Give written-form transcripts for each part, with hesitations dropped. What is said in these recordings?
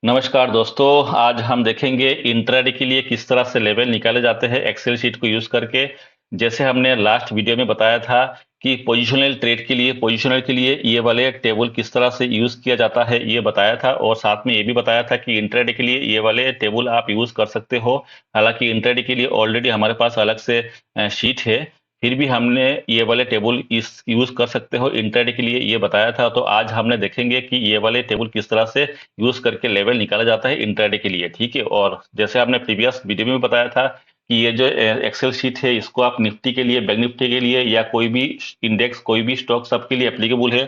नमस्कार दोस्तों। आज हम देखेंगे इंट्राडे के लिए किस तरह से लेवल निकाले जाते हैं एक्सेल शीट को यूज करके। जैसे हमने लास्ट वीडियो में बताया था कि पोजिशनल के लिए ये वाले टेबल किस तरह से यूज किया जाता है ये बताया था, और साथ में ये भी बताया था कि इंट्राडे के लिए ये वाले टेबल आप यूज कर सकते हो। हालांकि इंट्राडे के लिए ऑलरेडी हमारे पास अलग से शीट है, फिर भी हमने ये वाले टेबल इस यूज कर सकते हो इंट्राडे के लिए ये बताया था। तो आज हमने देखेंगे कि ये वाले टेबल किस तरह से यूज करके लेवल निकाला जाता है इंट्राडे के लिए। ठीक है, और जैसे आपने प्रीवियस वीडियो में भी बताया था कि ये जो एक्सेल शीट है इसको आप निफ्टी के लिए, बैंक निफ्टी के लिए या कोई भी इंडेक्स, कोई भी स्टॉक सबके लिए एप्लीकेबल है,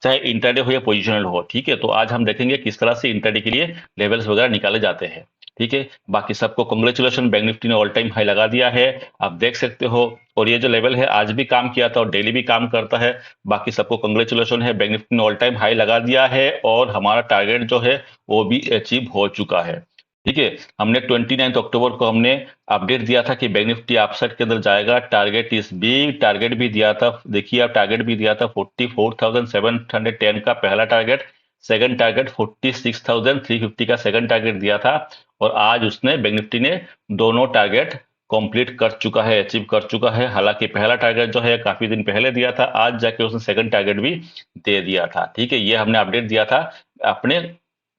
चाहे इंट्राडे हो या पोजिशनल हो। ठीक है, तो आज हम देखेंगे किस तरह से इंट्राडे के लिए लेवल्स वगैरह निकाले जाते हैं। ठीक है, बाकी सबको कांग्रेचुलेशन, बैंक निफ्टी ने ऑल टाइम हाई लगा दिया है, आप देख सकते हो। और ये जो लेवल है आज भी काम किया था और डेली भी काम करता है। बाकी सबको कांग्रेचुलेशन है, बैंक निफ्टी ने ऑल टाइम हाई लगा दिया है और हमारा टारगेट जो है वो भी अचीव हो चुका है। ठीक है, हमने 29 अक्टूबर को हमने अपडेट दिया था कि बैंक निफ्टी अपसाइड के अंदर जाएगा, टारगेट इस बिग टारगेट भी दिया था। देखिए आप, टारगेट भी दिया था 44,710 का पहला टारगेट, सेकंड टारगेट 46,350 का सेकंड टारगेट दिया था। और आज उसने, बैंक निफ्टी ने, दोनों टारगेट कंप्लीट कर चुका है, अचीव कर चुका है। हालांकि पहला टारगेट जो है काफी दिन पहले दिया था, आज जाके उसने सेकंड टारगेट भी दे दिया था। ठीक है, ये हमने अपडेट दिया था अपने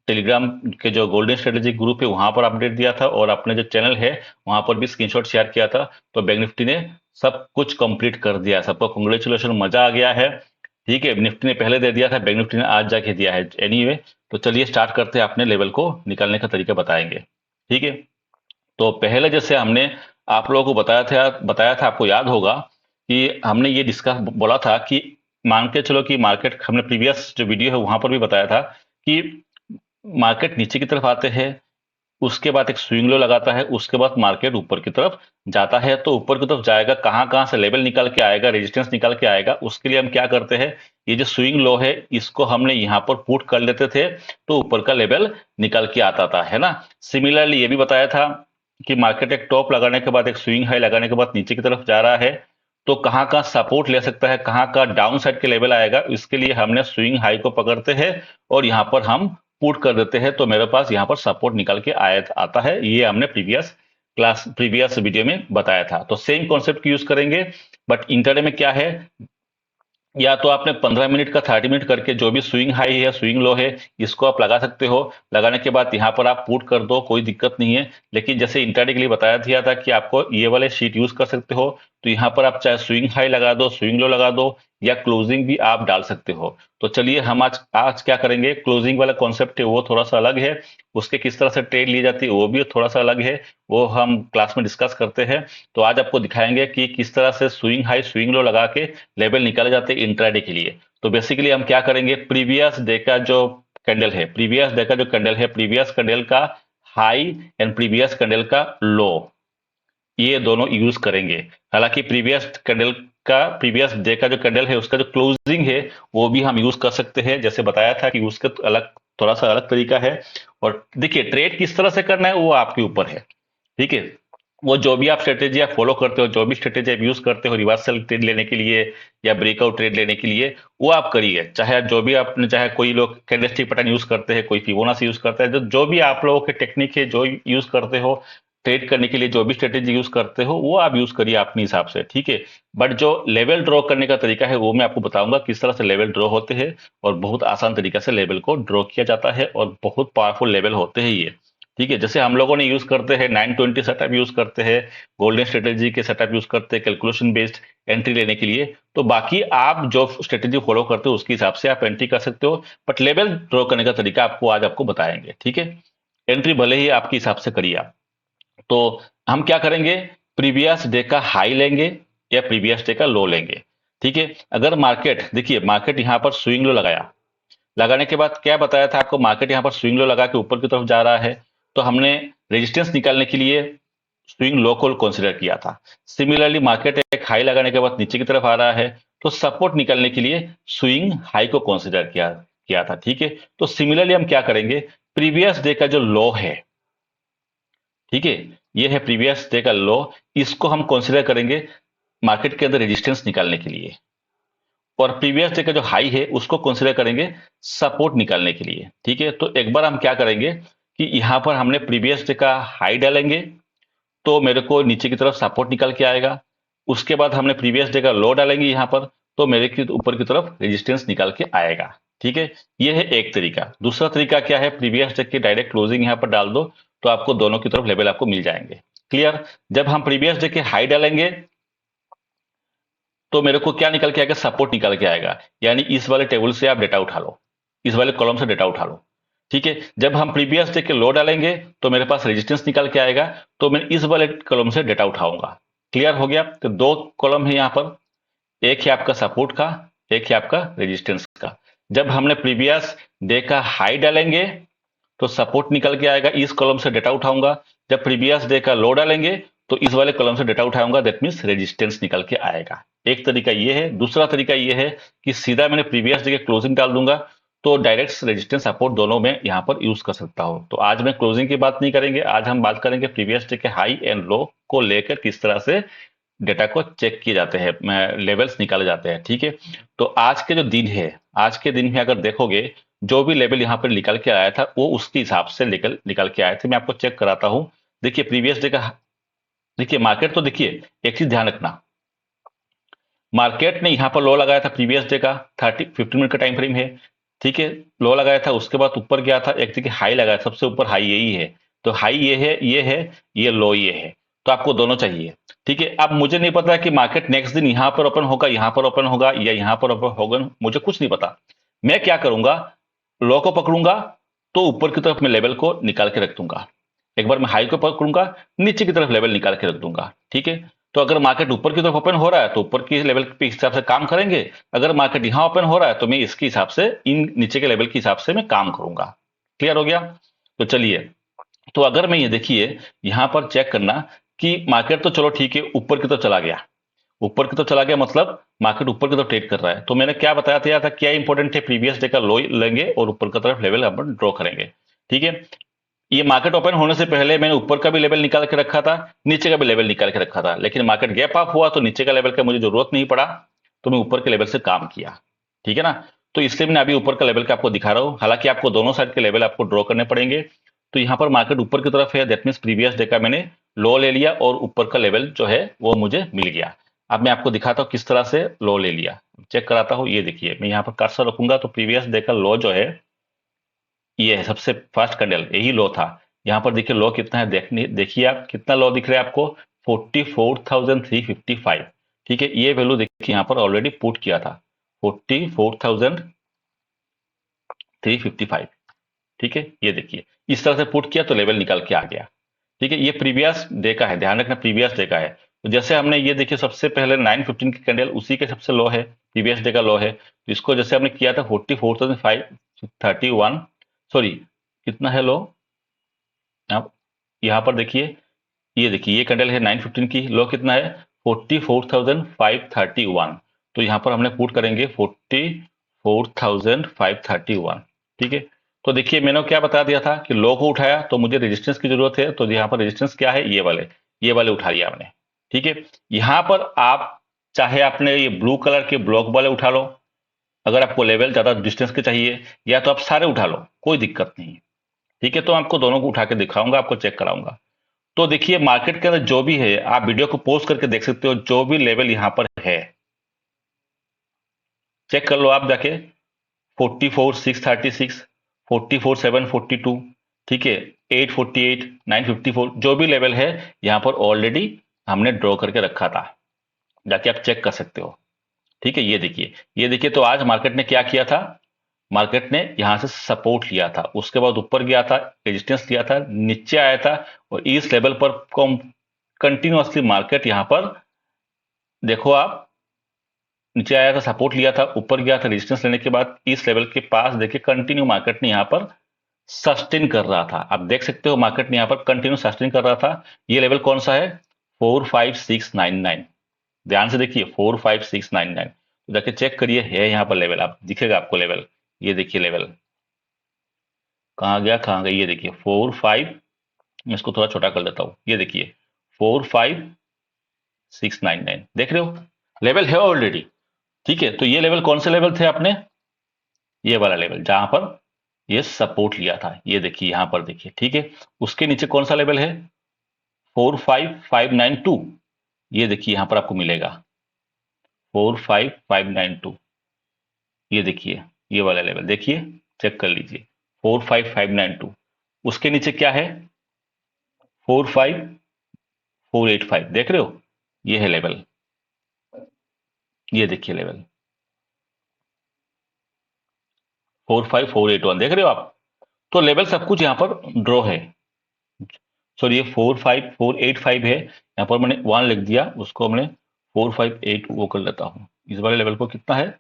टेलीग्राम के जो गोल्डन स्ट्रेटेजी ग्रुप है वहां पर अपडेट दिया था, और अपने जो चैनल है वहां पर भी स्क्रीनशॉट शेयर किया था। तो बैंक निफ्टी ने सब कुछ कंप्लीट कर दिया, सबको कांग्रेचुलेशन, मजा आ गया है। ठीक है, निफ्टी ने पहले दे दिया था, बैंक निफ्टी ने आज जाके दिया है। एनीवे, तो चलिए स्टार्ट करते हैं, अपने लेवल को निकालने का तरीका बताएंगे। ठीक है, तो पहले जैसे हमने आप लोगों को बताया था, आपको याद होगा कि हमने ये डिस्कस बोला था कि मान के चलो कि मार्केट, हमने प्रीवियस जो वीडियो है वहां पर भी बताया था कि मार्केट नीचे की तरफ आते हैं, उसके बाद एक स्विंग लो लगाता है, उसके बाद मार्केट ऊपर की तरफ जाता है। तो ऊपर की तरफ जाएगा, कहां कहां से लेवल निकाल के आएगा, रेजिस्टेंस निकाल के आएगा, उसके लिए हम क्या करते हैं, ये जो स्विंग लो है इसको हमने यहां पर पुट कर लेते थे, तो ऊपर का लेवल निकल के आता था, है ना। सिमिलरली ये भी बताया था कि मार्केट एक टॉप लगाने के बाद, एक स्विंग हाई लगाने के बाद नीचे की तरफ जा रहा है, तो कहां का सपोर्ट ले सकता है, कहां का डाउन साइड के लेवल आएगा, इसके लिए हमने स्विंग हाई को पकड़ते हैं और यहां पर हम पुट कर देते हैं। तो मेरे पास यहाँ पर सपोर्ट निकल के आता है, ये हमने प्रीवियस वीडियो में बताया था। तो सेम कॉन्सेप्ट यूज करेंगे, बट इंटरडे में क्या है, या तो आपने 15 मिनट का 30 मिनट करके जो भी स्विंग हाई है, स्विंग लो है, इसको आप लगा सकते हो। लगाने के बाद यहाँ पर आप पुट कर दो, कोई दिक्कत नहीं है। लेकिन जैसे इंट्राडे के लिए बताया दिया था कि आपको ये वाले शीट यूज कर सकते हो, तो यहाँ पर आप चाहे स्विंग हाई लगा दो, स्विंग लो लगा दो, या क्लोजिंग भी आप डाल सकते हो। तो चलिए हम आज आज क्या करेंगे, क्लोजिंग वाला कॉन्सेप्ट है वो थोड़ा सा अलग है, उसके किस तरह से ट्रेड ली जाती है वो भी थोड़ा सा अलग है, वो हम क्लास में डिस्कस करते हैं। तो आज आपको दिखाएंगे कि किस तरह से स्विंग हाई, स्विंग लो लगा के लेवल निकाले जाते हैं इंट्राडे के लिए। तो बेसिकली हम क्या करेंगे, प्रीवियस डे का जो कैंडल है, प्रीवियस कैंडल का हाई एंड प्रीवियस कैंडल का लो, ये दोनों यूज करेंगे। हालांकि प्रीवियस डे का जो कैंडल है उसका जो क्लोजिंग है वो भी हम यूज कर सकते हैं, जैसे बताया था कि उसका अलग, थोड़ा सा अलग तरीका है। और देखिए, ट्रेड किस तरह से करना है वो आपके ऊपर है। ठीक है, वो जो भी आप स्ट्रेटेजी आप फॉलो करते हो, जो भी स्ट्रेटेजी आप यूज करते हो रिवर्सल ट्रेड लेने के लिए या ब्रेकआउट ट्रेड लेने के लिए, वो आप करिए। चाहे जो भी आपने, चाहे कोई लोग कैंडलस्टिक पैटर्न यूज करते हैं, कोई फिबोनाची यूज करता है, जो भी आप लोगों के टेक्निक है, जो यूज करते हो ट्रेड करने के लिए, जो भी स्ट्रेटेजी यूज करते हो वो आप यूज करिए अपने हिसाब से। ठीक है, बट जो लेवल ड्रॉ करने का तरीका है वो मैं आपको बताऊंगा किस तरह से लेवल ड्रॉ होते हैं, और बहुत आसान तरीका से लेवल को ड्रॉ किया जाता है, और बहुत पावरफुल लेवल होते हैं ये। ठीक है, जैसे हम लोगों ने यूज करते हैं 920 सेटअप यूज करते हैं, गोल्डन स्ट्रेटेजी के सेटअप यूज करते हैं कैलकुलेशन बेस्ड एंट्री लेने के लिए। तो बाकी आप जो स्ट्रेटेजी फॉलो करते हो उसके हिसाब से आप एंट्री कर सकते हो, बट लेवल ड्रॉ करने का तरीका आपको आज आपको बताएंगे। ठीक है, एंट्री भले ही आपके हिसाब से करिए आप। तो हम क्या करेंगे, प्रीवियस डे का हाई लेंगे या प्रीवियस डे का लो लेंगे। ठीक है, अगर मार्केट, देखिए मार्केट यहाँ पर स्विंग लो लगाया, लगाने के बाद क्या बताया था आपको, मार्केट यहाँ पर स्विंग लो लगा के ऊपर की तरफ जा रहा है, तो हमने रेजिस्टेंस निकालने के लिए स्विंग लो को कंसिडर किया था। सिमिलरली मार्केट एक हाई लगाने के बाद नीचे की तरफ आ रहा है, तो सपोर्ट निकालने के लिए स्विंग हाई को कंसिडर किया किया था। ठीक है, तो सिमिलरली हम क्या करेंगे, प्रीवियस डे का जो लो है, ठीक है, ये है प्रीवियस डे का लो, इसको हम कंसिडर करेंगे मार्केट के अंदर रेजिस्टेंस निकालने के लिए, और प्रीवियस डे का जो हाई है उसको कंसिडर करेंगे सपोर्ट निकालने के लिए। ठीक है, तो एक बार हम क्या करेंगे, कि यहाँ पर हमने प्रीवियस डे का हाई डालेंगे तो मेरे को नीचे की तरफ सपोर्ट निकल के आएगा। उसके बाद हमने प्रीवियस डे का लो डालेंगे यहाँ पर, तो मेरे की ऊपर की तरफ रेजिस्टेंस निकल के आएगा। ठीक है, ये है एक तरीका। दूसरा तरीका क्या है, प्रीवियस डे की डायरेक्ट क्लोजिंग यहाँ पर डाल दो तो आपको दोनों की तरफ लेवल आपको मिल जाएंगे। क्लियर। जब हम प्रीवियस डे के हाई डालेंगे तो मेरे को क्या निकल के आएगा, सपोर्ट निकल के आएगा। यानी इस वाले टेबल से आप डेटा उठा लो, इस वाले कॉलम से डेटा उठा लो। ठीक है, जब हम प्रीवियस डे के लो डालेंगे तो मेरे पास रेजिस्टेंस निकल के आएगा, तो मैं इस वाले कॉलम से डेटा उठाऊंगा। क्लियर हो गया। तो दो कॉलम है यहाँ पर, एक है आपका सपोर्ट का, एक है आपका रेजिस्टेंस का। जब हमने प्रीवियस डे का हाई डालेंगे तो सपोर्ट निकल के आएगा, इस कॉलम से डेटा उठाऊंगा। जब प्रीवियस डे का लो डालेंगे तो इस वाले कॉलम से डेटा उठाऊंगा, दैट मीन्स रेजिस्टेंस निकल के आएगा। एक तरीका ये है। दूसरा तरीका ये है कि सीधा मैंने प्रीवियस डे के क्लोजिंग डाल दूंगा तो डायरेक्ट रेजिस्टेंस सपोर्ट दोनों में यहां पर यूज कर सकता हूं। तो आज मैं क्लोजिंग की बात नहीं करेंगे, आज हम बात करेंगे प्रीवियस डे के हाई एंड लो को लेकर किस तरह से डेटा को चेक किए जाते हैं, लेवल्स निकाले जाते हैं। ठीक है, तो आज के जो दिन है, आज के दिन में अगर देखोगे जो भी लेवल यहाँ पर निकल के आया था वो उसके हिसाब से निकल के आए थे। मैं आपको चेक कराता हूं। देखिए प्रीवियस डे का, देखिए मार्केट, तो देखिए एक चीज ध्यान रखना, मार्केट ने यहाँ पर लो लगाया था प्रीवियस डे का, 15 मिनट का टाइम फ्रेम है। ठीक है, लो लगाया था, उसके बाद ऊपर गया था, एक देखिए हाई लगाया, सबसे ऊपर हाई यही है। तो हाई ये है, ये है, ये लो ये है, तो आपको दोनों चाहिए। ठीक है, अब मुझे नहीं पता कि मार्केट नेक्स्ट दिन यहाँ पर ओपन होगा, यहाँ पर ओपन होगा या यहाँ पर ओपन होगा, मुझे कुछ नहीं पता। मैं क्या करूंगा, लो को पकड़ूंगा तो ऊपर की तरफ मैं लेवल को निकाल के रख दूंगा। एक बार मैं हाई को पकड़ूंगा, नीचे की तरफ लेवल निकाल के रख दूंगा। ठीक है, तो अगर मार्केट ऊपर की तरफ ओपन हो रहा है तो ऊपर की लेवल के हिसाब से काम करेंगे, अगर मार्केट यहां ओपन हो रहा है तो मैं इसके हिसाब से, इन नीचे के लेवल के हिसाब से मैं काम करूंगा। क्लियर हो गया। तो चलिए, तो अगर मैं ये देखिए यहां पर चेक करना कि मार्केट तो चलो ठीक है ऊपर की तरफ चला गया, ऊपर की तरफ चला गया मतलब मार्केट ऊपर की तरफ ट्रेड कर रहा है। तो मैंने क्या बताया था, क्या इंपॉर्टेंट है, प्रीवियस डे का लो लेंगे और ऊपर की तरफ लेवल अपन ड्रॉ करेंगे। ठीक है, ये मार्केट ओपन होने से पहले मैंने ऊपर का भी लेवल निकाल के रखा था, नीचे का भी लेवल निकाल के रखा था, लेकिन मार्केट गैप अप हुआ तो नीचे का लेवल का मुझे जरूरत नहीं पड़ा, तो मैं ऊपर के लेवल से काम किया। ठीक है ना, तो इसलिए मैंने अभी ऊपर का लेवल का आपको दिखा रहा हूं। हालांकि आपको दोनों साइड के लेवल आपको ड्रॉ करने पड़ेंगे। तो यहाँ पर मार्केट ऊपर की तरफ है, दैट मीन्स प्रीवियस डे का मैंने लो ले लिया और ऊपर का लेवल जो है वो मुझे मिल गया। अब मैं आपको दिखाता हूँ किस तरह से लो ले लिया, चेक कराता हूँ। ये देखिए मैं यहाँ पर कर्सर रखूंगा तो प्रीवियस डे का लो जो है ये है, सबसे फर्स्ट कैंडल यही लो था। यहाँ पर देखिए लो कितना है, देखिए आप कितना लो दिख रहा है आपको, 44,355। ठीक है, ये वैल्यू देखिए यहाँ पर ऑलरेडी पुट किया था, 44,355। ठीक है, ये देखिए इस तरह से पुट किया तो लेवल निकल के आ गया। ठीक है, ये प्रीवियस डे का है, ध्यान रखना प्रीवियस डे का है। तो जैसे हमने ये देखिए सबसे पहले 915 की कैंडल उसी के सबसे लो है, प्रीवियस डे का लो है, तो इसको जैसे हमने किया था 44,531, सॉरी कितना है लो, आप यहाँ पर देखिए, ये देखिए ये कैंडल है 915 की, लो कितना है 44,531। तो यहाँ पर हमने पुट करेंगे 44,531। ठीक है, तो देखिए मैंने क्या बता दिया था कि लो को उठाया तो मुझे रेजिस्टेंस की जरूरत है, तो यहाँ पर रेजिस्टेंस क्या है, ये वाले उठा लिया हमने। ठीक है, यहाँ पर आप चाहे आपने ये ब्लू कलर के ब्लॉक वाले उठा लो, अगर आपको लेवल ज्यादा डिस्टेंस के चाहिए, या तो आप सारे उठा लो, कोई दिक्कत नहीं। ठीक है, तो आपको दोनों को उठा के दिखाऊंगा, आपको चेक कराऊंगा। तो देखिए मार्केट के अंदर जो भी है, आप वीडियो को पॉज करके देख सकते हो, जो भी लेवल यहां पर है चेक कर लो आप जाके, 44,636, 44,742, ठीक है, 848, 954, जो भी लेवल है यहां पर ऑलरेडी हमने ड्रॉ करके रखा था, जाके आप चेक कर सकते हो। ठीक है, ये देखिए तो आज मार्केट ने क्या किया था, मार्केट ने यहां से सपोर्ट लिया था, उसके बाद ऊपर गया था, रेजिस्टेंस लिया था, नीचे आया था, और इस लेवल पर कंटिन्यूअसली मार्केट यहां पर देखो आप, नीचे आया था, सपोर्ट लिया था, ऊपर गया था, रेजिस्टेंस लेने के बाद इस लेवल के पास देखिए कंटिन्यू मार्केट ने यहां पर सस्टेन कर रहा था। आप देख सकते हो मार्केट ने यहां पर कंटिन्यू सस्टेन कर रहा था। ये लेवल कौन सा है, 45699, ध्यान से देखिए 45699, तो जाके चेक करिए, है यहाँ पर लेवल, आप दिखेगा आपको लेवल, ये देखिए लेवल कहाँ गया, ये देखिए 45, मैं इसको थोड़ा छोटा कर देता हूँ, ये देखिए 45699, देख रहे हो लेवल है ऑलरेडी। ठीक है, तो ये लेवल कौन से लेवल थे अपने, ये वाला लेवल जहां पर ये सपोर्ट लिया था, ये देखिए यहां पर देखिए, ठीक है। उसके नीचे कौन सा लेवल है? 45592। ये देखिए यहां पर आपको मिलेगा 45592। ये देखिए, ये वाला लेवल देखिए, चेक कर लीजिए, 45592। उसके नीचे क्या है? 45485, देख रहे हो? ये है लेवल, ये देखिए लेवल 45481, देख रहे हो आप? तो लेवल सब कुछ यहाँ पर ड्रॉ है। सॉरी, ये 45485 है, यहाँ पर मैंने 1 लिख दिया, उसको हमने 458 वो कर लेता हूँ। इस वाले लेवल को कितना है?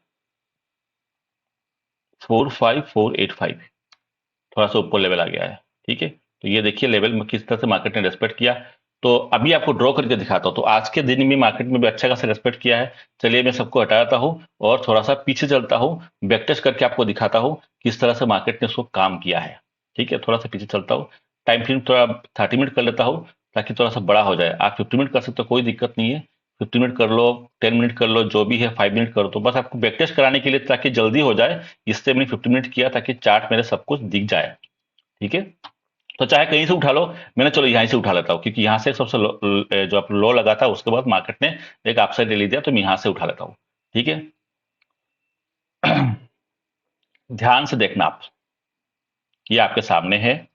45485, थोड़ा सा ऊपर लेवल आ गया है, ठीक है। तो ये देखिए लेवल में किस तरह से मार्केट ने रेस्पेक्ट किया। तो अभी आपको ड्रॉ करके दिखाता हूँ। तो आज के दिन में मार्केट में भी अच्छा खासा रेस्पेक्ट किया है। चलिए मैं सबको हटाता हूँ और थोड़ा सा पीछे चलता हूँ, बैकटेस्ट करके आपको दिखाता हूँ किस तरह से मार्केट ने उसको काम किया है। ठीक है, थोड़ा सा पीछे चलता हूँ, टाइम फ्रेम थोड़ा 30 मिनट कर लेता हूँ ताकि थोड़ा सा बड़ा हो जाए। आप 50 मिनट कर सकते हो, कोई दिक्कत नहीं है। 50 मिनट कर लो, 10 मिनट कर लो, जो भी है 5 मिनट करो। तो बस आपको बैकटेस्ट कराने के लिए ताकि जल्दी हो जाए, इससे मैंने 50 मिनट किया ताकि चार्ट मेरे सब कुछ दिख जाए। ठीक है, तो चाहे कहीं से उठा लो, मैंने चलो यहीं से उठा लेता हूँ क्योंकि यहाँ से सबसे जो आप लो लगा था उसके बाद मार्केट ने एक अपसाइड ले ली दिया, तो मैं यहाँ से उठा लेता हूँ। ठीक है, ध्यान से देखना आप, ये आपके सामने है,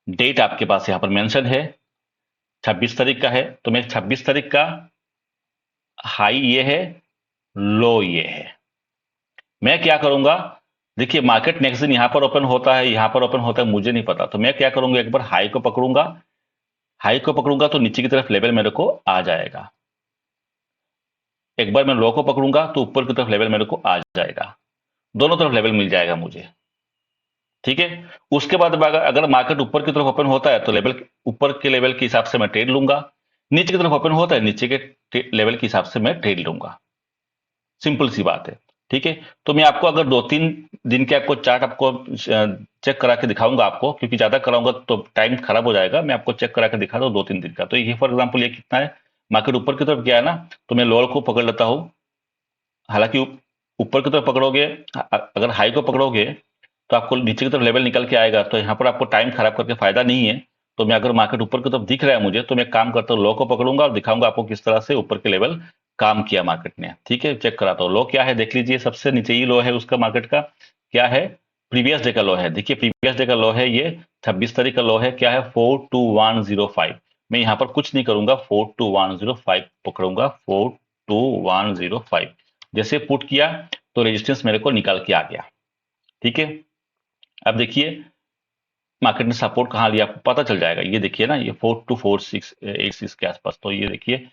डेट आपके पास यहाँ पर मेंशन है, 26 तारीख का है। तो मैं 26 तारीख का हाई ये है, लो ये है। मैं क्या करूंगा, देखिए मार्केट नेक्स्ट दिन यहां पर ओपन होता है, यहां पर ओपन होता है, मुझे नहीं पता। तो मैं क्या करूंगा, एक बार हाई को पकड़ूंगा, हाई को पकड़ूंगा तो नीचे की तरफ लेवल मेरे को आ जाएगा। एक बार मैं लो को पकड़ूंगा तो ऊपर की तरफ लेवल मेरे को आ जाएगा, दोनों तरफ लेवल मिल जाएगा मुझे। ठीक है, उसके बाद अगर मार्केट ऊपर की तरफ ओपन होता है तो लेवल, ऊपर के लेवल के हिसाब से मैं ट्रेड लूंगा। नीचे की तरफ ओपन होता है, नीचे के लेवल के हिसाब से मैं ट्रेड लूंगा। सिंपल सी बात है। ठीक है, तो मैं आपको अगर 2-3 दिन के आपको चार्ट आपको चेक करा के दिखाऊंगा आपको, क्योंकि ज्यादा कराऊंगा तो टाइम खराब हो जाएगा। मैं आपको चेक करा के दिखा दूं 2-3 दिन का। तो ये फॉर एग्जाम्पल ये कितना है, मार्केट ऊपर की तरफ गया है ना, तो मैं लोअर को पकड़ लेता हूं। हालांकि ऊपर की तरफ पकड़ोगे, अगर हाई को पकड़ोगे तो आपको नीचे की तरफ लेवल निकल के आएगा, तो यहाँ पर आपको टाइम खराब करके फायदा नहीं है। तो मैं अगर मार्केट ऊपर की तरफ दिख रहा है मुझे, तो मैं काम करता हूँ लो को पकड़ूंगा और दिखाऊंगा आपको किस तरह से ऊपर के लेवल काम किया मार्केट ने। ठीक है, चेक कराता हूँ लो क्या है, देख लीजिए। सबसे नीचे ही लो है उसका, मार्केट का क्या है, प्रीवियस डे का लो है। देखिए प्रीवियस डे का लो है, ये 26 तारीख का लो है, क्या है 42105। मैं यहाँ पर कुछ नहीं करूंगा, 42105 पकड़ूंगा, 42105 जैसे पुट किया तो रेजिस्टेंस मेरे को निकाल के आ गया। ठीक है, अब देखिए मार्केट ने सपोर्ट कहाँ लिया आपको पता चल जाएगा। ये देखिए ना, ये 424686 के आसपास। तो ये देखिए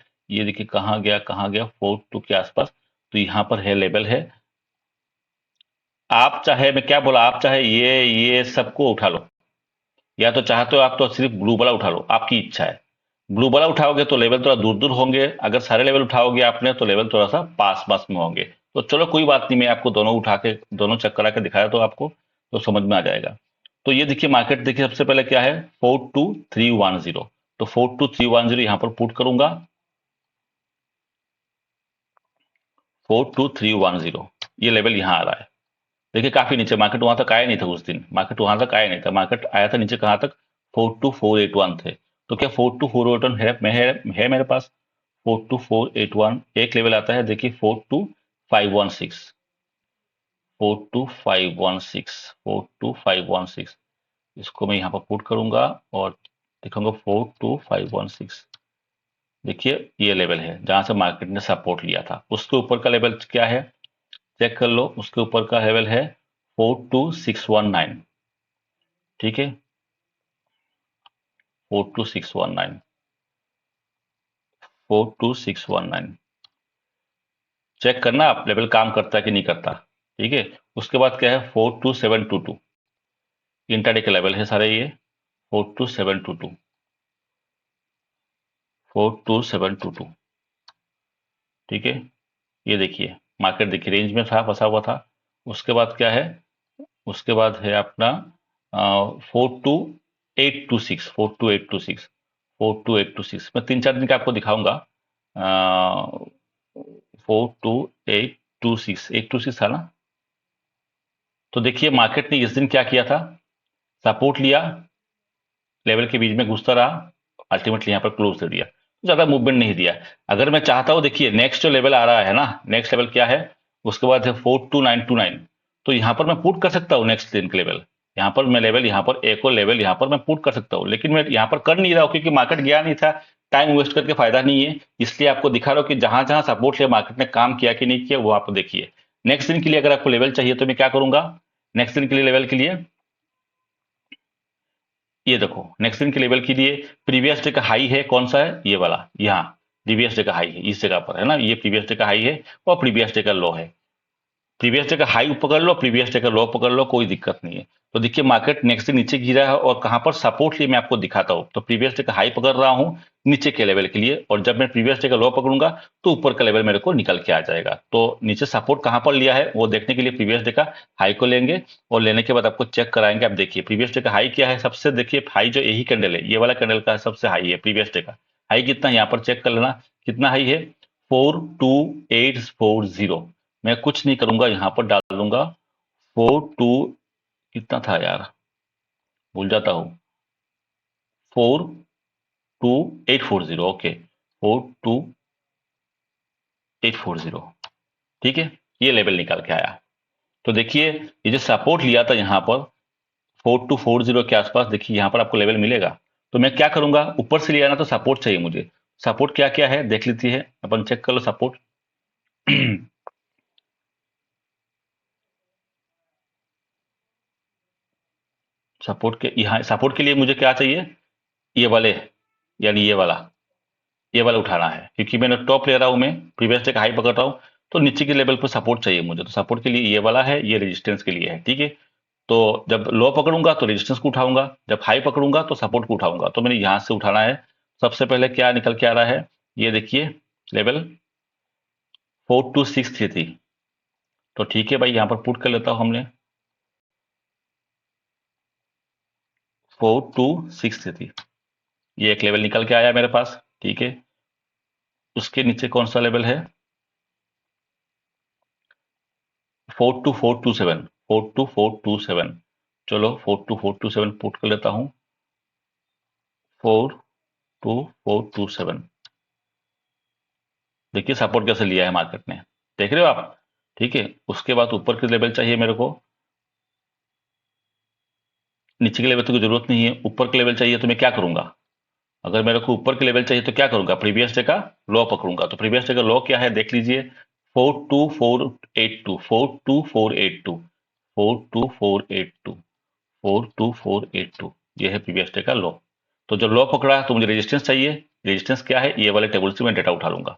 कहाँ गया, कहाँ गया, 42 के आसपास। तो यहाँ पर है लेवल है। आप चाहे, मैं क्या बोला, आप चाहे ये सबको उठा लो, या तो चाहते हो आप तो सिर्फ ब्लू वाला उठा लो, आपकी इच्छा है। ब्लू वाला उठाओगे तो लेवल थोड़ा दूर दूर होंगे, अगर सारे लेवल उठाओगे आपने तो लेवल थोड़ा सा पास पास में होंगे। तो चलो कोई बात नहीं, मैं आपको दोनों उठा के, दोनों चेक करा के दिखाया तो आपको तो समझ में आ जाएगा। तो ये देखिए मार्केट, देखिए सबसे पहले क्या है, 42310। तो 42310 यहाँ पर पुट करूंगा, 42310, ये लेवल यहाँ आ रहा है। देखिए काफी नीचे, मार्केट वहां तक आया नहीं था उस दिन, मार्केट वहां तक आया नहीं था, मार्केट आया था नीचे कहां तक, 42481 थे। तो क्या 42481 है मेरे पास, 42481 एक लेवल आता है, देखिए 42516, 42516, 42516, इसको मैं यहाँ पर पुट करूंगा और दिखाऊंगा 42516। देखिए ये लेवल है जहां से मार्केट ने सपोर्ट लिया था, उसके ऊपर का लेवल क्या है चेक कर लो, उसके ऊपर का लेवल है 42619। ठीक है, 42619, 42619 चेक करना आप लेवल काम करता है कि नहीं करता। ठीक है, उसके बाद क्या है 42722, इंट्राडे के लेवल है सारे ये, 42722, 42722। ठीक है, ये देखिए मार्केट देखिए रेंज में था, फंसा हुआ था। उसके बाद क्या है, उसके बाद है अपना 42826, 42826, 42826। मैं 3-4 दिन का आपको दिखाऊंगा। 42826, 826 था ना। तो देखिए मार्केट ने इस दिन क्या किया था, सपोर्ट लिया, लेवल के बीच में घुसता रहा, अल्टीमेटली यहाँ पर क्लोज दे दिया, ज्यादा मूवमेंट नहीं दिया। अगर मैं चाहता हूँ, देखिए नेक्स्ट जो लेवल आ रहा है ना, नेक्स्ट लेवल क्या है, उसके बाद है 42929, तो यहाँ पर मैं पुट कर सकता हूँ नेक्स्ट दिन के लेवल, यहाँ पर मैं लेवल, यहाँ पर एक और लेवल यहाँ पर मैं पुट कर सकता हूँ, लेकिन मैं यहाँ पर कर नहीं रहा हूँ क्योंकि मार्केट गया नहीं था, टाइम वेस्ट करके फायदा नहीं है, इसलिए आपको दिखा रहा हूँ कि जहां जहां सपोर्ट लिया मार्केट ने काम किया कि नहीं किया वो आप देखिए। नेक्स्ट दिन के लिए अगर आपको लेवल चाहिए तो मैं क्या करूंगा, नेक्स्ट दिन के लिए लेवल के लिए ये देखो, नेक्स्ट दिन के लेवल के लिए प्रीवियस डे का हाई है, कौन सा है, ये वाला, यहाँ प्रीवियस डे का हाई है, इस जगह पर है ना, ये प्रीवियस डे का हाई है और प्रीवियस डे का लो है। प्रीवियस डे का हाई पकड़ लो, प्रीवियस डे का लो पकड़ लो, कोई दिक्कत नहीं है। तो देखिए मार्केट नेक्स्ट डे नीचे गिरा है और कहां पर सपोर्ट लिए मैं आपको दिखाता हूं, तो प्रीवियस डे का हाई पकड़ रहा हूं नीचे के लेवल के लिए, और जब मैं प्रीवियस डे का लो पकड़ूंगा तो ऊपर का लेवल मेरे को निकल के आ जाएगा। तो नीचे सपोर्ट कहां पर लिया है वो देखने के लिए प्रीवियस डे का हाई को लेंगे और लेने के बाद आपको चेक कराएंगे। आप देखिए प्रीवियस डे का हाई क्या है, सबसे देखिए हाई जो यही कैंडल है, ये वाला कैंडल का सबसे हाई है, प्रीवियस डे का हाई कितना है यहाँ पर चेक कर लेना, कितना हाई है, 42840। मैं कुछ नहीं करूंगा, यहाँ पर डाल दूंगा 42, कितना था यार, भूल जाता हूं, 42840, ओके 42840, ठीक है, ये लेवल निकाल के आया। तो देखिए ये जो सपोर्ट लिया था यहाँ पर 4240 के आसपास, देखिए यहाँ पर आपको लेवल मिलेगा। तो मैं क्या करूंगा, ऊपर से लिया ना तो सपोर्ट चाहिए मुझे, सपोर्ट क्या क्या है देख लेती है, अपन चेक कर लो सपोर्ट। सपोर्ट के यहाँ, सपोर्ट के लिए मुझे क्या चाहिए, ये वाले, यानी ये वाला उठाना है, क्योंकि मैंने टॉप ले रहा हूं, मैं प्रीवियस डे का हाई पकड़ रहा हूं, तो नीचे के लेवल पर सपोर्ट चाहिए मुझे, तो सपोर्ट के लिए ये वाला है, ये रेजिस्टेंस के लिए है, ठीक है। तो जब लो पकड़ूंगा तो रेजिस्टेंस को उठाऊंगा, जब हाई पकड़ूंगा तो सपोर्ट को उठाऊंगा, तो मैंने यहां से उठाना है। सबसे पहले क्या निकल के आ रहा है, ये देखिए लेवल 4263 थी, तो ठीक है भाई यहां पर पुट कर लेता हूं हमने 4263, ये एक लेवल निकल के आया मेरे पास, ठीक है। उसके नीचे कौन सा लेवल है, 42427, 42427, चलो 42427 पुट कर लेता हूं, 42427। देखिए सपोर्ट कैसे लिया है मार्केट ने, देख रहे हो आप, ठीक है। उसके बाद ऊपर के लेवल चाहिए मेरे को, नीचे के लेवल तो कोई जरूरत नहीं है, ऊपर के लेवल चाहिए, तो मैं क्या करूंगा, अगर मेरे को ऊपर के लेवल चाहिए तो क्या करूंगा, प्रीवियस डे का लो पकड़ूंगा। तो प्रीवियस डे का लो क्या है देख लीजिए, 42482, 42482, 42482, 42482, ये है प्रीवियस डे का लो। तो जब लो पकड़ा तो मुझे रेजिस्टेंस चाहिए, रेजिस्टेंस क्या है, ये वाले टेबल से मैं डेटा उठा लूंगा।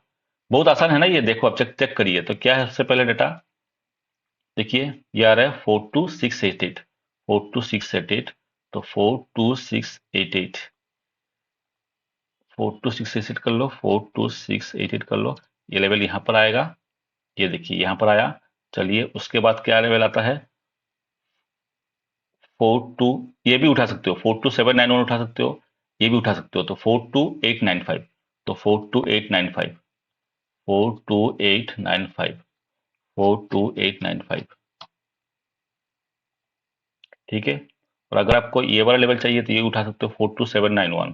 बहुत आसान है ना ये, देखो आप चेक चेक करिए, तो क्या है सबसे पहले डेटा, देखिए ये आ रहा है 42688, 42688, तो 42688, 42688 कर लो, 42688 कर लो, ये लेवल यहाँ पर आएगा, ये देखिए यहाँ पर आया। चलिए उसके बाद क्या लेवल आता है, 42, ये भी उठा सकते हो, 42791 उठा सकते हो, ये भी उठा सकते हो, तो 42895, तो 42895, 42895, 42895, ठीक है। और अगर आपको ये वाला लेवल चाहिए तो ये उठा सकते हो, 42791,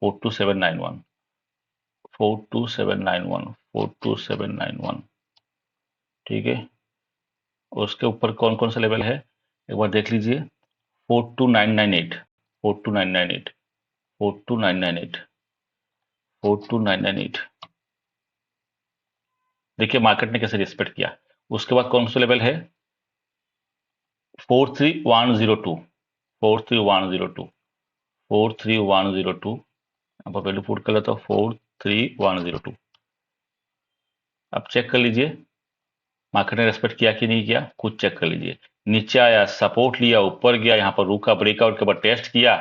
42791, 42791, 42791, ठीक है। और उसके ऊपर कौन कौन सा लेवल है एक बार देख लीजिए, 42998, 42998, 42998, 42998, देखिए मार्केट ने कैसे रिस्पेक्ट किया। उसके बाद कौन सा लेवल है, 43102, 43102, 43102, यहाँ पर वैल्यू पुट कर लेता हूँ 43102। अब चेक कर लीजिए मार्केट ने रेस्पेक्ट किया कि नहीं किया, कुछ चेक कर लीजिए। नीचे आया, सपोर्ट लिया, ऊपर गया, यहाँ पर रुका, ब्रेकआउट के बाद टेस्ट किया,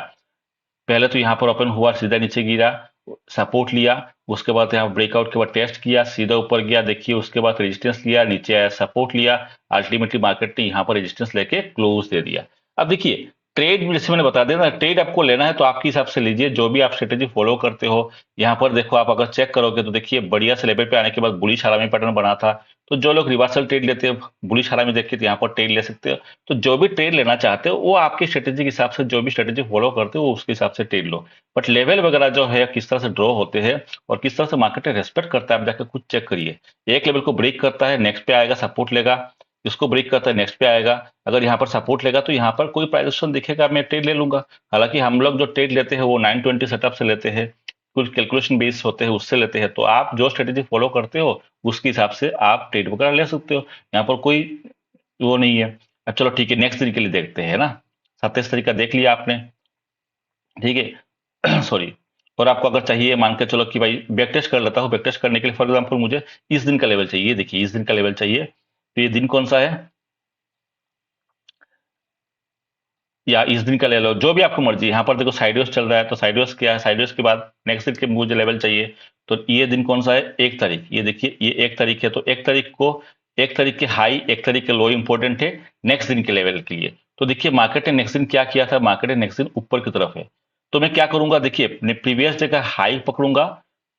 पहले तो यहाँ पर ओपन हुआ, सीधा नीचे गिरा, सपोर्ट लिया, उसके बाद यहाँ ब्रेकआउट के बाद टेस्ट किया, सीधा ऊपर गया, देखिए उसके बाद रेजिस्टेंस लिया, नीचे आया, सपोर्ट लिया, अल्टीमेटली मार्केट ने यहाँ पर रेजिस्टेंस लेके क्लोज दे दिया। अब देखिए ट्रेड जैसे मैंने बता दिया ना, ट्रेड आपको लेना है तो आपके हिसाब से लीजिए, जो भी आप स्ट्रेटेजी फॉलो करते हो। यहाँ पर देखो आप अगर चेक करोगे तो देखिए बढ़िया से लेवल पे आने के बाद बुलिश आरामी पैटर्न बना था, तो जो लोग रिवर्सल ट्रेड लेते हैं बुलिश हारा में देख के, तो यहाँ पर ट्रेड ले सकते हो। तो जो भी ट्रेड लेना चाहते हो वो आपकी स्ट्रेटेजी के हिसाब से, जो भी स्ट्रेटेजी फॉलो करते हो वो उसके हिसाब से ट्रेड लो। बट लेवल वगैरह जो है किस तरह से ड्रॉ होते हैं और किस तरह से मार्केट रेस्पेक्ट करता है, आप जाकर खुद चेक करिए। एक लेवल को ब्रेक करता है, नेक्स्ट पे आएगा, सपोर्ट लेगा, इसको ब्रेक करता है, नेक्स्ट पे आएगा। अगर यहाँ पर सपोर्ट लेगा तो यहाँ पर कोई प्राइस एक्शन दिखेगा, मैं ट्रेड ले लूंगा। हालांकि हम लोग जो ट्रेड लेते हैं वो 920 सेटअप से लेते हैं, कुछ कैलकुलेशन बेस होते हैं उससे लेते हैं। तो आप जो स्ट्रेटेजी फॉलो करते हो उसके हिसाब से आप ट्रेड वगैरह ले सकते हो, यहाँ पर कोई वो नहीं है। अब चलो ठीक है, नेक्स्ट तरीके लिए देखते हैं ना। 27 तरीका देख लिया आपने, ठीक है। सॉरी। और आपको अगर चाहिए, मान के चलो कि भाई बैक टेस्ट कर लेता हूँ, बैक टेस्ट करने के लिए फॉर एग्जाम्पल मुझे इस दिन का लेवल चाहिए, ये देखिए इस दिन का लेवल चाहिए। तो ये दिन कौन सा है, या इस दिन का ले लो, जो भी आपको मर्जी। यहाँ पर देखो साइडवेज चल रहा है, तो साइडवेज क्या है, साइडवेज के बाद नेक्स्ट दिन के मुझे लेवल चाहिए। तो ये दिन कौन सा है, 1 तारीख। ये देखिए ये 1 तारीख है, तो 1 तारीख को, 1 तारीख के हाई 1 तारीख के लो इंपॉर्टेंट है नेक्स्ट दिन के लेवल के लिए। तो देखिए मार्केट ने नेक्स्ट दिन क्या किया था, मार्केट ने नेक्स्ट दिन ऊपर की तरफ है। तो मैं क्या करूंगा, देखिए प्रीवियस डे का हाई पकड़ूंगा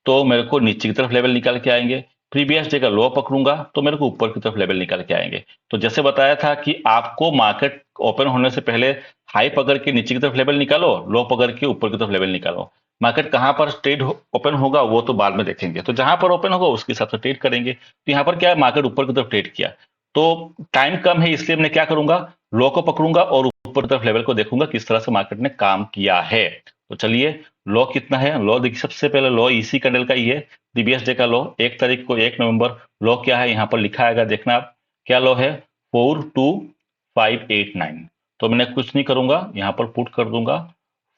तो मेरे को नीचे की तरफ लेवल निकाल के आएंगे, प्रीवियस डे का लो पकड़ूंगा तो मेरे को ऊपर की तरफ लेवल निकाल के आएंगे। तो जैसे बताया था कि आपको मार्केट ओपन होने से पहले हाई पकड़ के नीचे की तरफ लेवल निकालो, लो पकड़ के ऊपर की तरफ लेवल निकालो। मार्केट कहां पर ट्रेड ओपन होगा वो तो बाद में देखेंगे, तो जहां पर ओपन होगा उसके हिसाब से ट्रेड करेंगे। तो यहाँ पर क्या है, मार्केट ऊपर की तरफ ट्रेड किया, तो टाइम कम है इसलिए मैं क्या करूंगा, लो को पकड़ूंगा और ऊपर की तरफ लेवल को देखूंगा किस तरह से मार्केट ने काम किया है। तो चलिए, लो कितना है, लो देखिए सबसे पहले लो इसी कैंडल का ही है, प्रीवियस डे का लो 1 तारीख को 1 नवंबर। लो क्या है यहाँ पर लिखा आएगा, देखना आप क्या लो है, 42589। तो मैंने कुछ नहीं करूंगा, यहां पर पुट कर दूंगा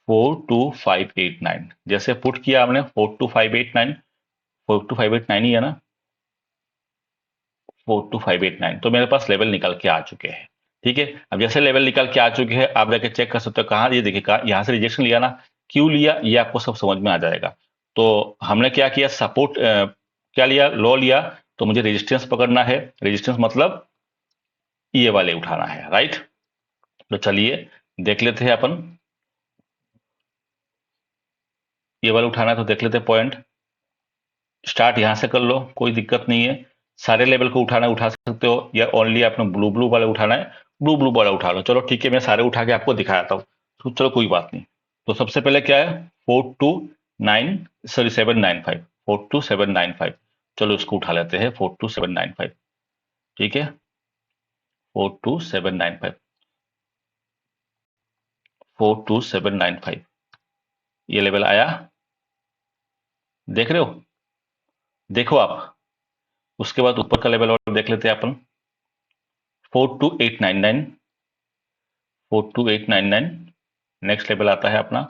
42589। जैसे पुट किया आपने 42589, 42589 ही है ना, 42589, तो मेरे पास लेवल निकल के आ चुके हैं। ठीक है, अब जैसे लेवल निकल के आ चुके हैं आप जाके चेक कर सकते हो कहाँ, ये देखिए कहाँ, यहां से रिजेक्शन लिया ना, क्यों लिया ये आपको सब समझ में आ जाएगा। तो हमने क्या किया, सपोर्ट क्या लिया, लो लिया, तो मुझे रेजिस्टेंस पकड़ना है। रेजिस्टेंस मतलब ये वाले उठाना है, राइट। तो चलिए देख लेते हैं अपन, ये वाला उठाना है तो देख लेते हैं पॉइंट। स्टार्ट यहां से कर लो, कोई दिक्कत नहीं है। सारे लेवल को उठाना उठा सकते हो, या ओनली आपने ब्लू ब्लू वाला उठाना है, ब्लू ब्लू वाला उठा लो। चलो ठीक है, मैं सारे उठा के आपको दिखाता हूँ, तो चलो कोई बात नहीं। तो सबसे पहले क्या है, 795, 42795। चलो इसको उठा लेते हैं 42795, ठीक है, 42795, 42795, ये लेवल आया, देख रहे हो, देखो आप। उसके बाद ऊपर का लेवल और देख लेते हैं अपन, 42899, 42899। नेक्स्ट लेवल आता है अपना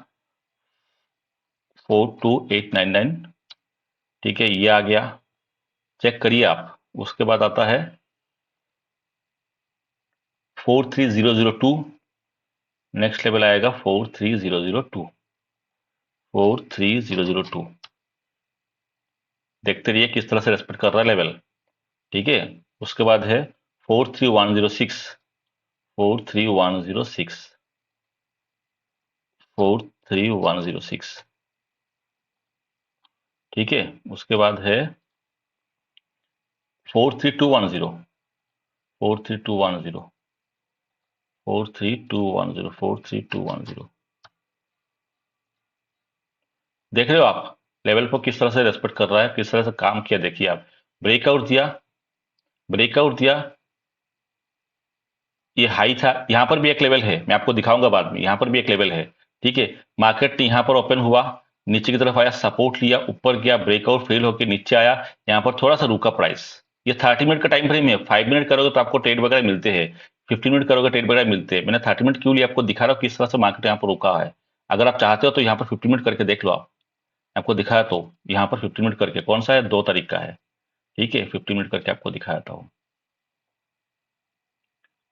42899, ठीक है, ये आ गया, चेक करिए आप। उसके बाद आता है 43002, नेक्स्ट लेवल आएगा 43002, 43002। देखते रहिए किस तरह से रेस्पेक्ट कर रहा है लेवल, ठीक है। उसके बाद है 43106, 43106, 43106, ठीक है। उसके बाद है 43210, 43210, 43210, 43210। देख रहे हो आप लेवल को किस तरह से रेस्पेक्ट कर रहा है, किस तरह से काम किया, देखिए आप। ब्रेकआउट दिया, ब्रेकआउट दिया, ये हाई था, यहां पर भी एक लेवल है, मैं आपको दिखाऊंगा बाद में, यहां पर भी एक लेवल है, ठीक है। मार्केट यहां पर ओपन हुआ, नीचे की तरफ आया, सपोर्ट लिया, ऊपर गया, ब्रेकआउट फेल होकर नीचे आया, यहां पर थोड़ा सा रुका प्राइस। ये 30 मिनट का टाइम फ्रेम है, 5 मिनट करोगे तो आपको ट्रेड वगैरह मिलते हैं, 15 मिनट करोगे ट्रेड वगैरह मिलते हैं। मैंने 30 मिनट क्यों लिया, आपको दिखा रहा हूँ किस तरह से मार्केट यहाँ पर रुका है। अगर आप चाहते हो तो यहाँ पर 15 मिनट करके देख लो आप, आपको दिखाया तो यहाँ पर 15 मिनट करके, कौन सा है, 2 तारीख का है, ठीक है, 15 मिनट करके आपको दिखाया था,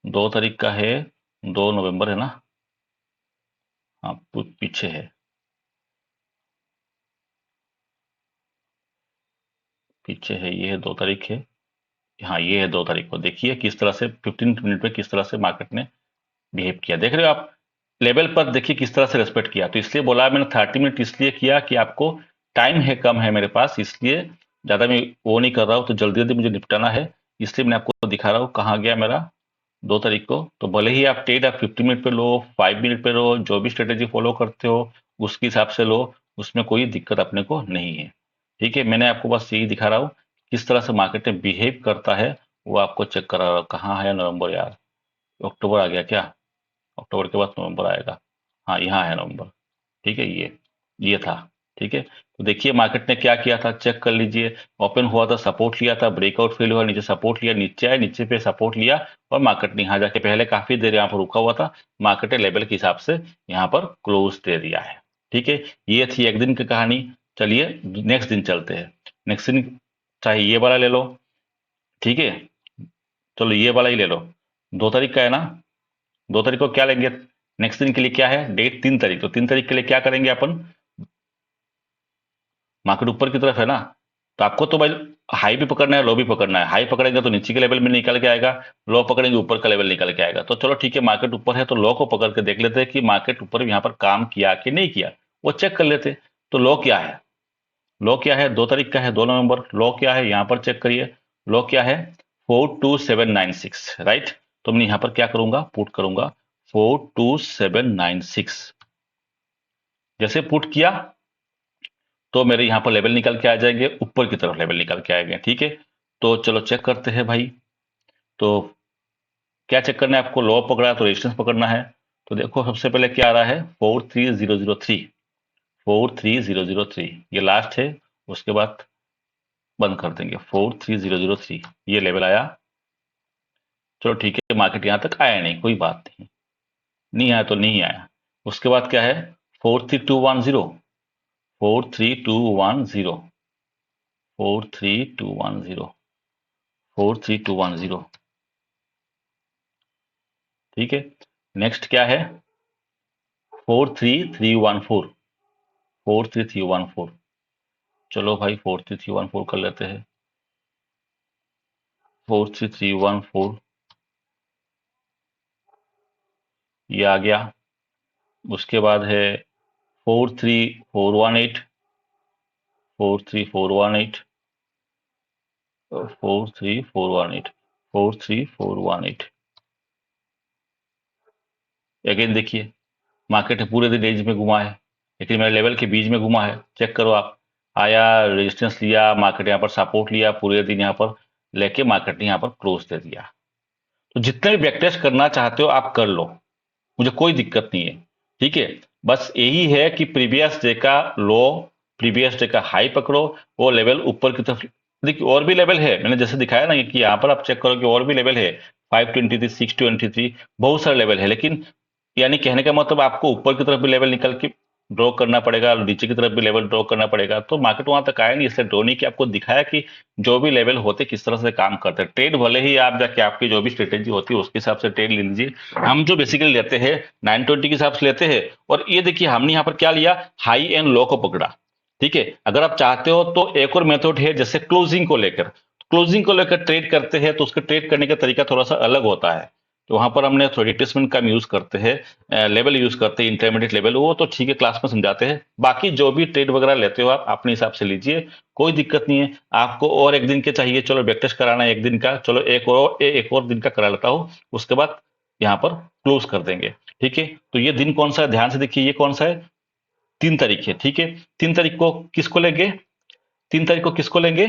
2 तारीख का है, 2 नवंबर है ना, हाँ पीछे है, पीछे है, ये है 2 तारीख है, हाँ ये है 2 तारीख को। देखिए किस तरह से 15 मिनट में किस तरह से मार्केट ने बिहेव किया, देख रहे हो आप। लेवल पर देखिए किस तरह से रेस्पेक्ट किया। तो इसलिए बोला मैंने 30 मिनट इसलिए किया कि आपको टाइम है कम है मेरे पास, इसलिए ज्यादा मैं वो नहीं कर रहा हूँ, तो जल्दी जल्दी मुझे निपटाना है, इसलिए मैं आपको दिखा रहा हूँ कहाँ गया मेरा 2 तारीख को। तो भले ही आप ट्रेड आप 50 मिनट पे लो, 5 मिनट पे लो, जो भी स्ट्रेटेजी फॉलो करते हो उसके हिसाब से लो, उसमें कोई दिक्कत अपने को नहीं है। ठीक है, मैंने आपको बस यही दिखा रहा हूँ किस तरह से मार्केट में बिहेव करता है, वो आपको चेक करा रहा हूँ। कहाँ है नवंबर यार, अक्टूबर आ गया क्या? अक्टूबर के बाद नवंबर आएगा। हाँ, यहाँ है नवंबर। ठीक है, ये था। ठीक है, तो देखिए मार्केट ने क्या किया था, चेक कर लीजिए। ओपन हुआ था, सपोर्ट लिया था, ब्रेकआउट फेल हुआ, नीचे सपोर्ट लिया, नीचे आया, नीचे पे सपोर्ट लिया, और मार्केट ने यहाँ जाके पहले काफी देर यहाँ पर रुका हुआ था, मार्केट ने लेवल के हिसाब से यहाँ पर क्लोज दे दिया है। ठीक है, ये थी एक दिन की कहानी। चलिए नेक्स्ट दिन चलते हैं। नेक्स्ट दिन चाहे ये वाला ले लो। ठीक है, चलो ये वाला ही ले लो। 2 तारीख का है ना, 2 तारीख को क्या लेंगे? नेक्स्ट दिन के लिए क्या है डेट? 3 तारीख। तो 3 तारीख के लिए क्या करेंगे अपन? मार्केट ऊपर की तरफ है ना, तो आपको तो भाई हाई भी पकड़ना है, लो भी पकड़ना है। हाई पकड़ेंगे तो नीचे के लेवल में निकल के आएगा, लो पकड़ेंगे ऊपर का लेवल निकल के आएगा। तो चलो ठीक है, मार्केट ऊपर है तो लो को पकड़ के देख लेते हैं कि मार्केट ऊपर यहाँ पर काम किया कि नहीं किया, वो चेक कर लेते हैं। तो लो क्या है? लो क्या है? 2 तारीख का है, 2 नवंबर। लो क्या है यहाँ पर चेक करिए। लो क्या है? 42796, राइट। तो मैं यहाँ पर क्या करूंगा, पुट करूंगा 42796। जैसे पुट किया तो मेरे यहाँ पर लेवल निकल के आ जाएंगे, ऊपर की तरफ लेवल निकल के आएंगे। ठीक है, तो चलो चेक करते हैं भाई। तो क्या चेक करना है आपको? लो पकड़ा है तो रेजिस्टेंस पकड़ना है। तो देखो सबसे पहले क्या आ रहा है, 43003। 43003 ये लास्ट है, उसके बाद बंद कर देंगे। 43003 ये लेवल आया। चलो ठीक है, मार्केट यहाँ तक आया नहीं, कोई बात नहीं, नहीं आया तो नहीं आया। उसके बाद क्या है? 43210। 43210। 43210। 43210। ठीक है, नेक्स्ट क्या है? 43314। 43314। चलो भाई 43314 कर लेते हैं। 43314 ये आ गया। उसके बाद है 43418। 43418। 43418। 43418। अगेन देखिए, मार्केट पूरे दिन रेंज में घुमा है, लेकिन मेरे लेवल के बीच में घुमा है। चेक करो आप, आया, रेजिस्टेंस लिया, मार्केट यहाँ पर सपोर्ट लिया, पूरे दिन यहाँ पर लेके मार्केट ने यहाँ पर क्लोज दे दिया। तो जितने भी बैक टेस्ट करना चाहते हो आप कर लो, मुझे कोई दिक्कत नहीं है। ठीक है, बस यही है कि प्रीवियस डे का लो, प्रीवियस डे का हाई पकड़ो, वो लेवल ऊपर की तरफ। देखिए और भी लेवल है, मैंने जैसे दिखाया ना कि यहाँ पर आप चेक करो कि और भी लेवल है। 523, 623, बहुत सारे लेवल है। लेकिन यानी कहने का मतलब आपको ऊपर की तरफ भी लेवल निकल के ड्रॉ करना पड़ेगा, नीचे की तरफ भी लेवल ड्रॉ करना पड़ेगा। तो मार्केट वहां तक आया नहीं, इसलिए ड्रॉ नहीं किया, आपको दिखाया कि जो भी लेवल होते किस तरह से काम करते हैं। ट्रेड भले ही आप जाके आपकी जो भी स्ट्रेटेजी होती है उसके हिसाब से ट्रेड ले लीजिए। हम जो बेसिकली लेते हैं 920 के हिसाब से लेते हैं। और ये देखिए हमने यहाँ पर क्या लिया, हाई एंड लो को पकड़ा। ठीक है, अगर आप चाहते हो तो एक और मेथड है, जैसे क्लोजिंग को लेकर। क्लोजिंग को लेकर ट्रेड करते हैं तो उसका ट्रेड करने का तरीका थोड़ा सा अलग होता है। तो वहां पर हमने थोड़ी रिट्रेसमेंट का यूज करते हैं, लेवल यूज करते हैं, इंटरमीडिएट लेवल, वो तो ठीक है क्लास में समझाते हैं। बाकी जो भी ट्रेड वगैरह लेते हो आप अपने हिसाब से लीजिए, कोई दिक्कत नहीं है। आपको और एक दिन के चाहिए, चलो बैक टेस्ट कराना है एक दिन का, चलो एक और दिन का करा लेता हूँ, उसके बाद यहाँ पर क्लोज कर देंगे। ठीक है, तो ये दिन कौन सा है, ध्यान से देखिए, ये कौन सा है? 3 तारीख है। ठीक है, 3 तारीख को किसको लेंगे? 3 तारीख को किसको लेंगे?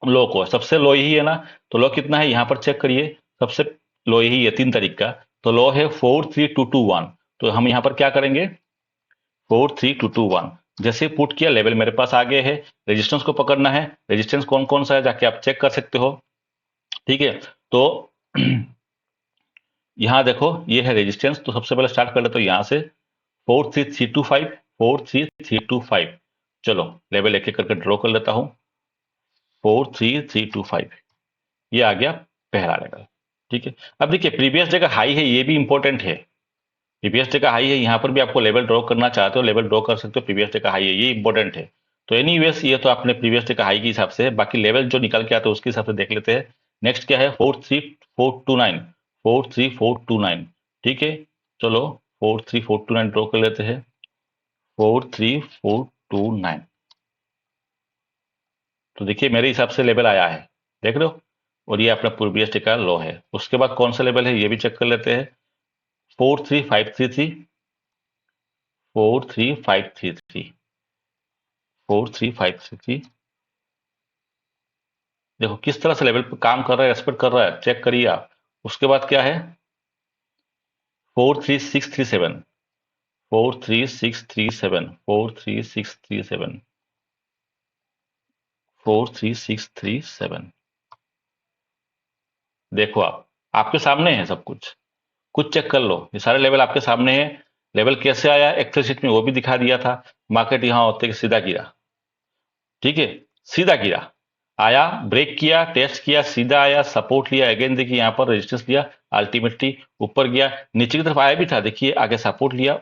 लो को। सबसे लो यही है ना, तो लो कितना है यहाँ पर चेक करिए। सबसे लो यही है 3 तारीख का, तो लो है 43221। तो हम यहाँ पर क्या करेंगे, 43221 जैसे पुट किया, लेवल मेरे पास आ गए है। रेजिस्टेंस को पकड़ना है, रेजिस्टेंस कौन कौन सा है जाके आप चेक कर सकते हो। ठीक है, तो यहाँ देखो ये है रेजिस्टेंस। तो सबसे पहले स्टार्ट कर लेते हो यहाँ से 43325। 43325। चलो लेवल एक एक करके ड्रॉ कर लेता हूँ। 43325 ये आ गया पहला लेवल। ठीक है, अब देखिए प्रीवियस डे का हाई है, ये भी इंपॉर्टेंट है। प्रीवियस डे का हाई है, यहाँ पर भी आपको लेवल ड्रॉ करना चाहते हो लेवल ड्रॉ कर सकते हो। प्रीवियस डे का हाई है, ये इंपॉर्टेंट है। तो एनीवेज ये तो आपने प्रीवियस डे का हाई के हिसाब से, बाकी लेवल जो निकल के आता है उसके हिसाब से देख लेते हैं। नेक्स्ट क्या है, 43429। 43429। ठीक है, चलो 43429 ड्रॉ कर लेते हैं। 43429। तो देखिए मेरे हिसाब से लेवल आया है, देख रहे हो, और ये अपना प्रीवियस डे का लो है। उसके बाद कौन सा लेवल है ये भी चेक कर लेते हैं। 43533, 43533, 43533। देखो किस तरह से लेवल पे काम कर रहा है, रेस्पेक्ट कर रहा है, चेक करिए आप। उसके बाद क्या है, 43637, 43637, 43637, 43637। देखो आप, आपके सामने है सब कुछ, कुछ चेक कर लो, ये सारे लेवल आपके सामने है। लेवल कैसे आया एक्सेल शीट में वो भी दिखा दिया था। मार्केट यहां होते सीधा गिरा, ठीक है, सीधा गिरा, आया, ब्रेक किया, टेस्ट किया, सीधा आया, सपोर्ट लिया, अगेन देखिए यहां पर रेजिस्टेंस लिया, अल्टीमेटली ऊपर गया, नीचे की तरफ आया भी था, देखिए आगे सपोर्ट लिया,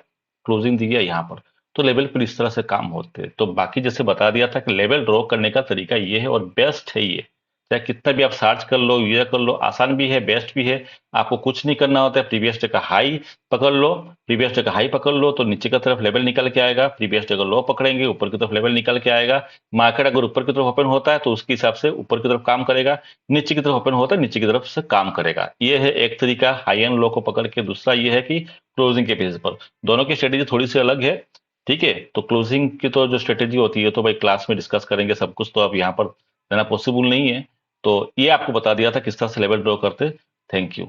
क्लोजिंग दी गया यहां पर। तो लेवल पर इस तरह से काम होते हैं। तो बाकी जैसे बता दिया था कि लेवल ड्रॉ करने का तरीका ये है और बेस्ट है ये। चाहे कितना भी आप सर्च कर लो, ये कर लो, आसान भी है, बेस्ट भी है। आपको कुछ नहीं करना होता है, प्रीवियस डे का हाई पकड़ लो, प्रीवियस डे का हाई पकड़ लो तो नीचे की तरफ लेवल निकल के आएगा, प्रीवियस डे का लो पकड़ेंगे ऊपर की तरफ लेवल निकल के आएगा। मार्केट अगर ऊपर की तरफ ओपन होता है तो उसके हिसाब से ऊपर की तरफ काम करेगा, नीचे की तरफ ओपन होता है नीचे की तरफ से काम करेगा। ये है एक तरीका हाई एंड लो को पकड़ के। दूसरा ये है कि क्लोजिंग के बेसिस पर दोनों की स्ट्रेटेजी थोड़ी सी अलग है, ठीक है। तो क्लोजिंग की तो जो स्ट्रेटेजी होती है तो भाई क्लास में डिस्कस करेंगे, सब कुछ तो अब यहाँ पर रहना पॉसिबल नहीं है। तो ये आपको बता दिया था किस तरह से लेवल ड्रॉ करते। Thank you.